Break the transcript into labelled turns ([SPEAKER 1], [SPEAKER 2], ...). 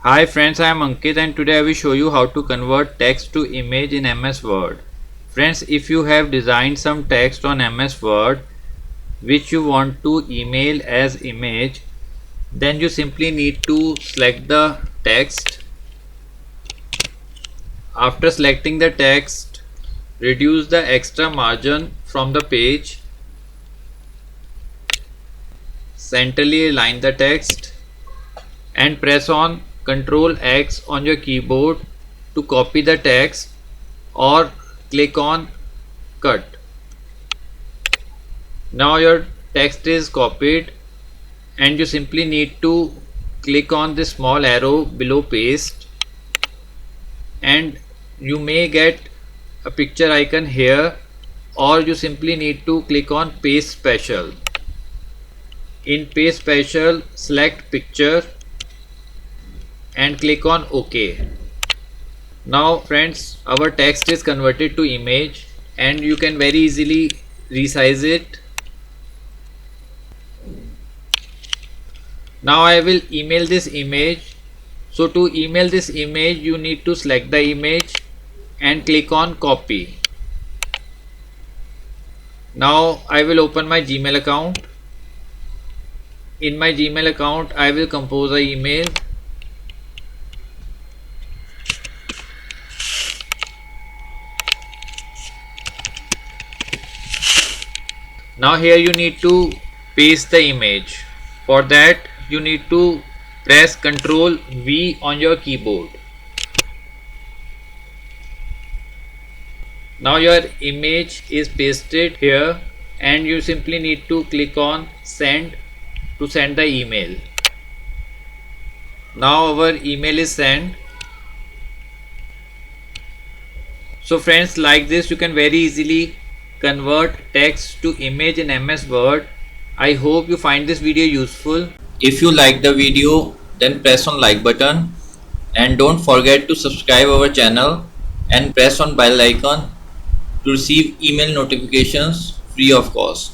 [SPEAKER 1] Hi friends, I am Ankit and today I will show you how to convert text to image in MS Word. Friends, if you have designed some text on MS Word which you want to email as image, then you simply need to select the text. After selecting the text, reduce the extra margin from the page, centrally align the text and press on Ctrl X on your keyboard to copy the text or click on cut. Now your text is copied and you simply need to click on the small arrow below paste and you may get a picture icon here, or you simply need to click on paste special. In paste special, select picture and click on OK. Now friends, our text is converted to image and you can very easily resize it. Now I will email this image. So to email this image, you need to select the image and click on copy. Now I will open my Gmail account. In my Gmail account, I will compose an email. Now here you need to paste the image. For that you need to press Ctrl V on your keyboard. Now your image is pasted here and you simply need to click on send to send the email. Now our email is sent. So friends, like this you can very easily convert text to image in MS Word. I hope you find this video useful. If you like the video, then press on like button and don't forget to subscribe our channel and press on bell icon to receive email notifications free of cost.